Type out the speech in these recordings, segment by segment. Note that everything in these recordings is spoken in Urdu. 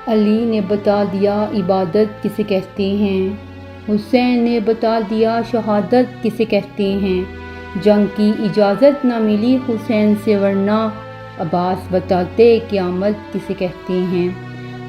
علی نے بتا دیا عبادت کسے کہتے ہیں، حسین نے بتا دیا شہادت کسے کہتے ہیں، جنگ کی اجازت نہ ملی حسین سے ورنہ عباس بتاتے قیامت کسے کہتے ہیں۔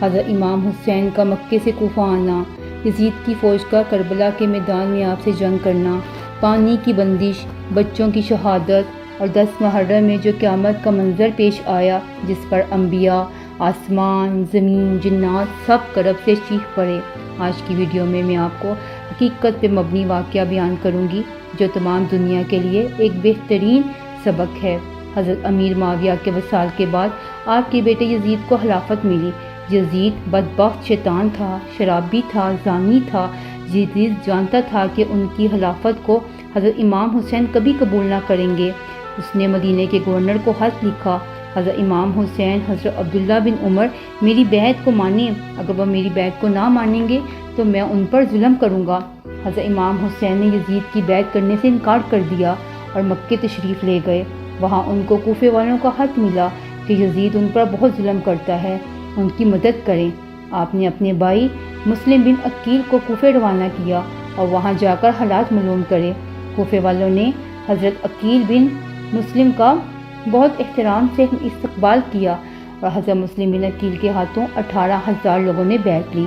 حضرت امام حسین کا مکے سے کوفہ آنا، یزید کی فوج کا کربلا کے میدان میں آپ سے جنگ کرنا، پانی کی بندش، بچوں کی شہادت اور 10 محرم میں جو قیامت کا منظر پیش آیا جس پر انبیاء، آسمان، زمین، جنات سب کرب سے چیخ پڑے۔ آج کی ویڈیو میں آپ کو حقیقت پہ مبنی واقعہ بیان کروں گی جو تمام دنیا کے لیے ایک بہترین سبق ہے۔ حضرت امیر معاویہ کے وصال کے بعد آپ کے بیٹے یزید کو خلافت ملی۔ یزید بدبخت شیطان تھا، شرابی تھا، زانی تھا۔ یزید جانتا تھا کہ ان کی خلافت کو حضرت امام حسین کبھی قبول نہ کریں گے۔ اس نے مدینے کے گورنر کو خط لکھا، حضرت امام حسین حضرت عبداللہ بن عمر میری بیعت کو مانیں، اگر وہ میری بیعت کو نہ مانیں گے تو میں ان پر ظلم کروں گا۔ حضرت امام حسین نے یزید کی بیعت کرنے سے انکار کر دیا اور مکے تشریف لے گئے۔ وہاں ان کو کوفے والوں کا خط ملا کہ یزید ان پر بہت ظلم کرتا ہے، ان کی مدد کریں۔ آپ نے اپنے بھائی مسلم بن عقیل کو کوفے روانہ کیا اور وہاں جا کر حالات معلوم کرے۔ کوفے والوں نے حضرت عقیل بن مسلم کا بہت احترام سے استقبال کیا اور حضرت مسلم بن عقیل کے ہاتھوں 18,000 لوگوں نے بیعت لی۔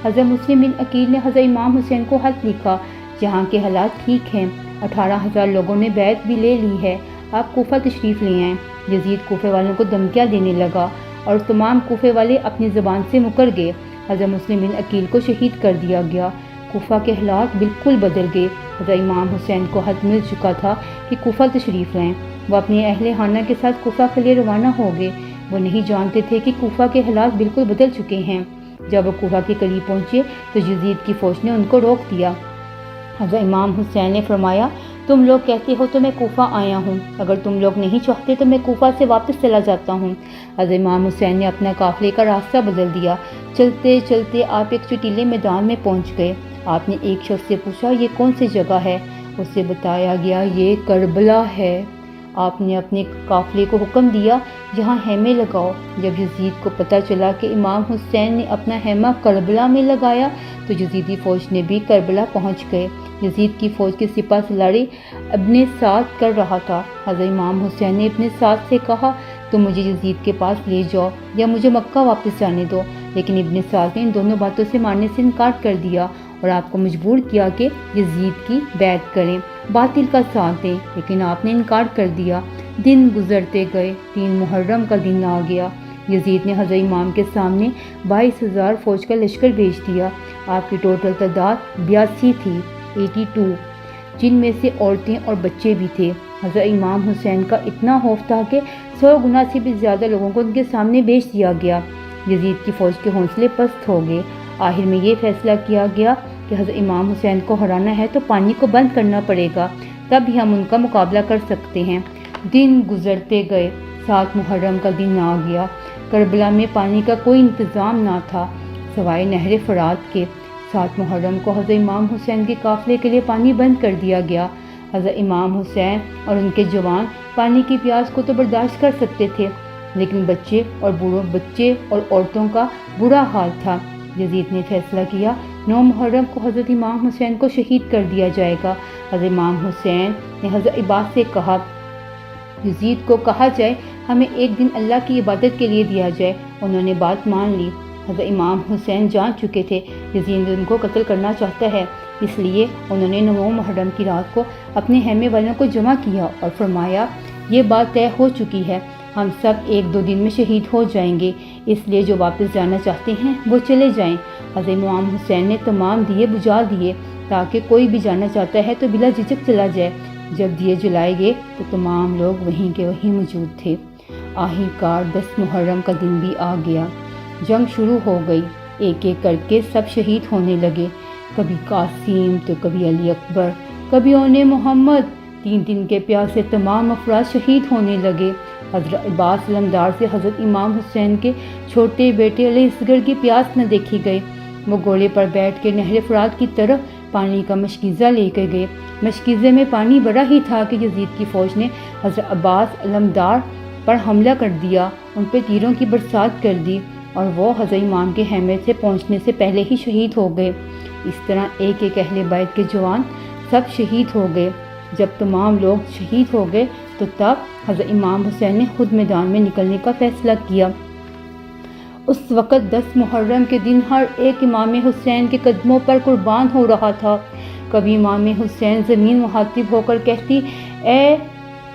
حضرت مسلم بن عقیل نے حضرت امام حسین کو خط لکھا، جہاں کے حالات ٹھیک ہیں، 18,000 لوگوں نے بیعت بھی لے لی ہے، آپ کوفہ تشریف لے آئیں۔ یزید کوفے والوں کو دھمکیاں دینے لگا اور تمام کوفے والے اپنی زبان سے مکر گئے۔ حضرت مسلم بن عقیل کو شہید کر دیا گیا۔ کوفہ کے حالات بالکل بدل گئے۔ حضرت امام حسین کو خط مل چکا تھا کہ کوفہ تشریف لائیں۔ وہ اپنے اہل خانہ کے ساتھ کوفہ کے لیے روانہ ہو گئے۔ وہ نہیں جانتے تھے کہ کوفہ کے حالات بالکل بدل چکے ہیں۔ جب وہ کوفہ کے قریب پہنچے تو یزید کی فوج نے ان کو روک دیا۔ حضرت امام حسین نے فرمایا، تم لوگ کہتے ہو تو میں کوفہ آیا ہوں، اگر تم لوگ نہیں چاہتے تو میں کوفہ سے واپس چلا جاتا ہوں۔ حضرت امام حسین نے اپنا قافلے کا راستہ بدل دیا۔ چلتے چلتے آپ ایک چٹیلے میدان میں پہنچ گئے۔ آپ نے ایک شخص سے پوچھا، یہ کون سی جگہ ہے؟ اسے بتایا گیا یہ کربلا ہے۔ آپ نے اپنے قافلے کو حکم دیا، یہاں خیمے لگاؤ۔ جب یزید کو پتہ چلا کہ امام حسین نے اپنا خیمہ کربلا میں لگایا تو یزیدی فوج نے بھی کربلا پہنچ گئے۔ یزید کی فوج کے سپہ سالار ابن سعد کر رہا تھا۔ حضرت امام حسین نے ابن سعد سے کہا، تم مجھے یزید کے پاس لے جاؤ یا مجھے مکہ واپس جانے دو، لیکن ابن سعد نے ان دونوں باتوں سے ماننے سے انکار کر دیا اور آپ کو مجبور کیا کہ یزید کی بیعت کریں، باطل کا ساتھ دیں، لیکن آپ نے انکار کر دیا۔ دن گزرتے گئے، 3 محرم کا دن آ گیا۔ یزید نے حضرت امام کے سامنے 22,000 فوج کا لشکر بھیج دیا۔ آپ کی ٹوٹل تعداد 82 تھی، 82، جن میں سے عورتیں اور بچے بھی تھے۔ حضرت امام حسین کا اتنا خوف تھا کہ 100 گنا سے بھی زیادہ لوگوں کو ان کے سامنے بھیج دیا گیا۔ یزید کی فوج کے حوصلے پست ہو گئے۔ آخر میں یہ فیصلہ کیا گیا کہ حضرت امام حسین کو ہرانا ہے تو پانی کو بند کرنا پڑے گا، تب ہی ہم ان کا مقابلہ کر سکتے ہیں۔ دن گزرتے گئے، 7 محرم کا دن آ گیا۔ کربلا میں پانی کا کوئی انتظام نہ تھا سوائے نہر فرات کے۔ 7 محرم کو حضرت امام حسین کے قافلے کے لیے پانی بند کر دیا گیا۔ حضرت امام حسین اور ان کے جوان پانی کی پیاس کو تو برداشت کر سکتے تھے، لیکن بچے اور عورتوں کا برا حال تھا۔ یزید نے فیصلہ کیا، 9 محرم کو حضرت امام حسین کو شہید کر دیا جائے گا۔ حضرت امام حسین نے حضرت عباس سے کہا، یزید کو کہا جائے ہمیں ایک دن اللہ کی عبادت کے لیے دیا جائے۔ انہوں نے بات مان لی۔ حضرت امام حسین جان چکے تھے یزید ان کو قتل کرنا چاہتا ہے، اس لیے انہوں نے 9 محرم کی رات کو اپنے خیمے والوں کو جمع کیا اور فرمایا، یہ بات طے ہو چکی ہے، ہم سب 1-2 دن میں شہید ہو جائیں گے، اس لیے جو واپس جانا چاہتے ہیں وہ چلے جائیں۔ حضرت امام حسین نے تمام دیے بجھا دیے تاکہ کوئی بھی جانا چاہتا ہے تو بلا جھجک چلا جائے۔ جب دیے جلائے گئے تو تمام لوگ وہیں کے وہیں موجود تھے۔ آخر کار 10 محرم کا دن بھی آ گیا۔ جنگ شروع ہو گئی، ایک ایک کر کے سب شہید ہونے لگے، کبھی قاسم تو کبھی علی اکبر، کبھی اون محمد۔ 3 کے پیاسے تمام افراد شہید ہونے لگے۔ حضرت عباس علمدار سے حضرت امام حسین کے چھوٹے بیٹے علی اصغر کی پیاس نہ دیکھی گئی۔ وہ گھوڑے پر بیٹھ کے نہر فرات کی طرف پانی کا مشکیزہ لے کے گئے۔ مشکیزے میں پانی بڑا ہی تھا کہ یزید کی فوج نے حضرت عباس علمدار پر حملہ کر دیا، ان پہ تیروں کی برسات کر دی۔ اور وہ حضرت امام کے خیمے سے پہنچنے سے پہلے ہی شہید ہو گئے۔ اس طرح ایک ایک اہل بیت کے جوان سب شہید ہو گئے۔ جب تمام لوگ شہید ہو گئے تو تب حضرت امام حسین نے خود میدان میں نکلنے کا فیصلہ کیا۔ اس وقت 10 محرم کے دن ہر ایک امام حسین کے قدموں پر قربان ہو رہا تھا۔ کبھی امام حسین زمین مخاطب ہو کر کہتی، اے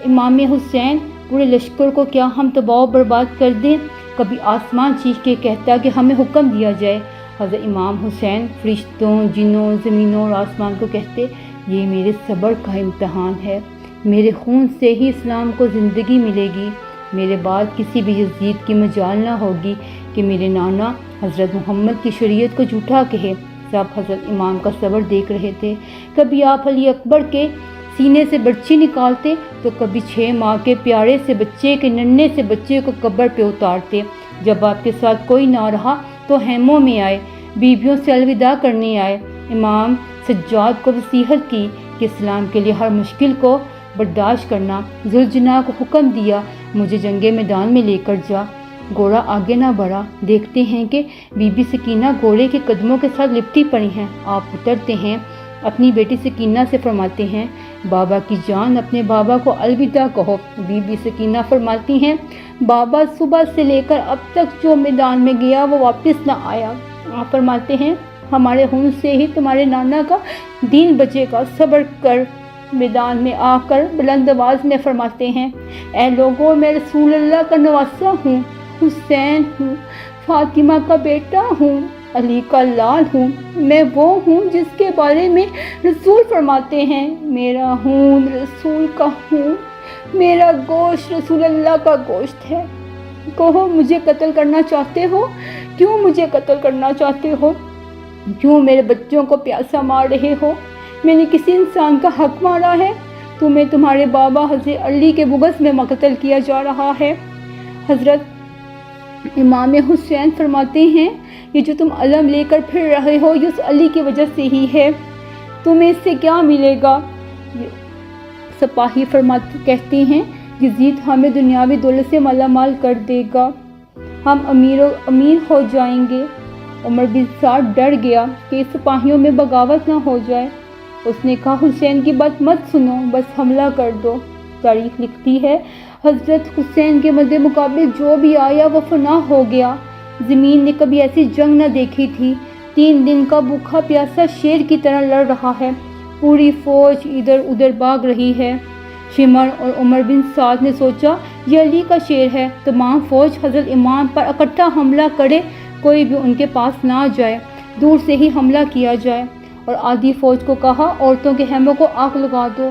امام حسین، پورے لشکر کو کیا ہم تباہ و برباد کر دیں؟ کبھی آسمان چیخ کے کہتا کہ ہمیں حکم دیا جائے۔ حضرت امام حسین فرشتوں، جنوں، زمینوں اور آسمان کو کہتے، یہ میرے صبر کا امتحان ہے، میرے خون سے ہی اسلام کو زندگی ملے گی، میرے بعد کسی بھی یزید کی مجال نہ ہوگی کہ میرے نانا حضرت محمد کی شریعت کو جھوٹا کہے۔ سب حضرت امام کا صبر دیکھ رہے تھے۔ کبھی آپ علی اکبر کے سینے سے برچی نکالتے تو کبھی 6 ماہ کے پیارے سے بچے کے ننھے سے بچے کو قبر پہ اتارتے۔ جب آپ کے ساتھ کوئی نہ رہا تو خیموں میں آئے، بیویوں سے الوداع کرنے آئے۔ امام سجاد کو نصیحت کی کہ اسلام کے لیے ہر مشکل کو برداشت کرنا۔ ذوالجناح کو حکم دیا، مجھے جنگ میدان میں لے کر جا۔ گھوڑا آگے نہ بڑھا۔ دیکھتے ہیں کہ بی بی سکینہ گھوڑے کے قدموں کے ساتھ لپٹی پڑی ہیں۔ آپ اترتے ہیں، اپنی بیٹی سکینہ سے فرماتے ہیں، بابا کی جان، اپنے بابا کو الوداع کہو۔ بی بی سکینہ فرماتی ہیں، بابا صبح سے لے کر اب تک جو میدان میں گیا وہ واپس نہ آیا۔ آپ فرماتے ہیں، ہمارے خون سے ہی تمہارے نانا کا دین بچے گا، صبر کر۔ میدان میں آ کر بلند آواز میں فرماتے ہیں، اے لوگوں، میں رسول اللہ کا نواسہ ہوں، حسین ہوں، فاطمہ کا بیٹا ہوں، علی کا لال ہوں۔ میں وہ ہوں جس کے بارے میں رسول فرماتے ہیں، میرا خون رسول کا خون، میرا گوشت رسول اللہ کا گوشت ہے۔ کہو، مجھے قتل کرنا چاہتے ہو؟ کیوں مجھے قتل کرنا چاہتے ہو؟ کیوں میرے بچوں کو پیاسا مار رہے ہو؟ میں نے کسی انسان کا حق مارا ہے؟ تمہیں تمہارے بابا حضرت علی کے بغض میں قتل کیا جا رہا ہے۔ حضرت امام حسین فرماتے ہیں، یہ جو تم علم لے کر پھر رہے ہو یہ اس علی کی وجہ سے ہی ہے، تمہیں اس سے کیا ملے گا؟ سپاہی کہتے ہیں، یزید ہمیں دنیاوی دولت سے مالا مال کر دے گا، ہم امیر ہو جائیں گے۔ عمر بن سعد ڈر گیا کہ سپاہیوں میں بغاوت نہ ہو جائے۔ اس نے کہا، حسین کی بات مت سنو، بس حملہ کر دو۔ تاریخ لکھتی ہے، حضرت حسین کے مد مقابل جو بھی آیا وہ فنا ہو گیا۔ زمین نے کبھی ایسی جنگ نہ دیکھی تھی۔ 3 دن کا بھوکا پیاسا شیر کی طرح لڑ رہا ہے، پوری فوج ادھر ادھر بھاگ رہی ہے۔ شمر اور عمر بن سعد نے سوچا، یہ علی کا شیر ہے، تمام فوج حضرت امام پر اکٹھا حملہ کرے، کوئی بھی ان کے پاس نہ جائے، دور سے ہی حملہ کیا جائے۔ اور آدھی فوج کو کہا، عورتوں کے خیموں کو آگ لگا دو۔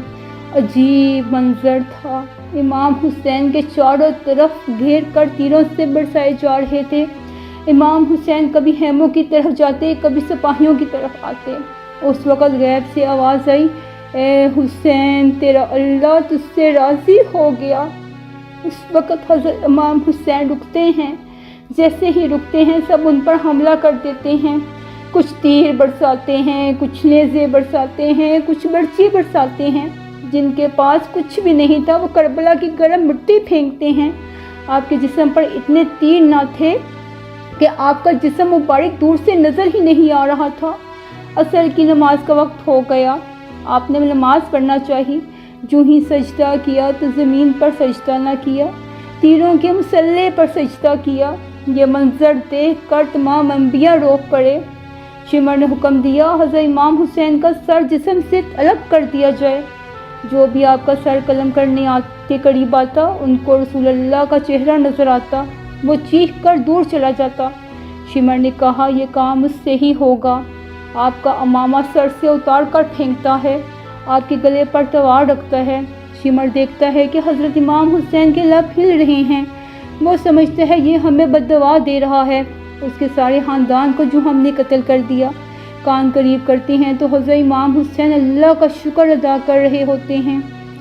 عجیب منظر تھا، امام حسین کے چاروں طرف گھیر کر تیروں سے برسائے جا رہے تھے۔ امام حسین کبھی خیموں کی طرف جاتے، کبھی سپاہیوں کی طرف آتے۔ اس وقت غیب سے آواز آئی، اے حسین، تیرا اللہ تجھ سے راضی ہو گیا۔ اس وقت حضرت امام حسین رکتے ہیں، جیسے ہی رکتے ہیں سب ان پر حملہ کر دیتے ہیں، کچھ تیر برساتے ہیں، کچھ نیزے برساتے ہیں، کچھ برچی برساتے ہیں۔ جن کے پاس کچھ بھی نہیں تھا وہ کربلا کی گرم مٹی پھینکتے ہیں۔ آپ کے جسم پر اتنے تیر نہ تھے کہ آپ کا جسم مبارک دور سے نظر ہی نہیں آ رہا تھا۔ عصر کی نماز کا وقت ہو گیا، آپ نے نماز پڑھنا چاہی، جو ہی سجدہ کیا تو زمین پر سجدہ نہ کیا، تیروں کے مسلح پر سجدہ کیا۔ یہ منظر دیکھ کر تمام انبیاء رو پڑے۔ شمر نے حکم دیا، حضرت امام حسین کا سر جسم سے الگ کر دیا جائے۔ جو بھی آپ کا سر قلم کرنے کے قریب آتا ان کو رسول اللہ کا چہرہ نظر آتا، وہ چیخ کر دور چلا جاتا۔ شمر نے کہا، یہ کام مجھ سے ہی ہوگا۔ آپ کا امامہ سر سے اتار کر پھینکتا ہے، آپ کے گلے پر تلوار رکھتا ہے۔ شمر دیکھتا ہے کہ حضرت امام حسین کے لب ہل رہے ہیں، وہ سمجھتا ہے یہ ہمیں بددعا دے رہا ہے، اس کے سارے خاندان کو جو ہم نے قتل کر دیا۔ کان قریب کرتے ہیں تو حضرت امام حسین اللہ کا شکر ادا کر رہے ہوتے ہیں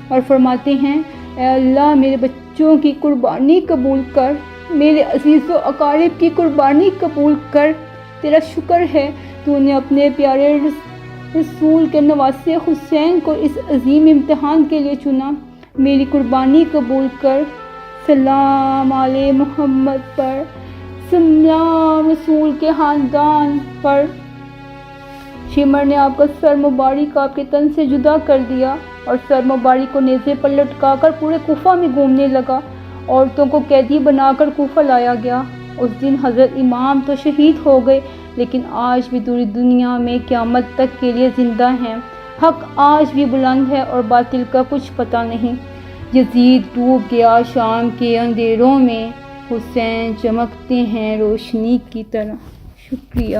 اور فرماتے ہیں، اے اللہ، میرے بچوں کی قربانی قبول کر، میرے عزیز و اقارب کی قربانی قبول کر۔ تیرا شکر ہے تو نے اپنے پیارے رسول کے نواسے حسین کو اس عظیم امتحان کے لیے چنا، میری قربانی قبول کر۔ سلام علی محمد پر سلام رسول کے خاندان پر۔ شمر نے آپ کا سر مبارک آپ کے تن سے جدا کر دیا اور سر مبارک کو نیزے پر لٹکا کر پورے کوفہ میں گھومنے لگا۔ عورتوں کو قیدی بنا کر کوفہ لایا گیا۔ اس دن حضرت امام تو شہید ہو گئے، لیکن آج بھی پوری دنیا میں قیامت تک کے لیے زندہ ہیں۔ حق آج بھی بلند ہے اور باطل کا کچھ پتہ نہیں۔ یزید ڈوب گیا شام کے اندھیروں میں، حسین چمکتے ہیں روشنی کی طرح۔ شکریہ۔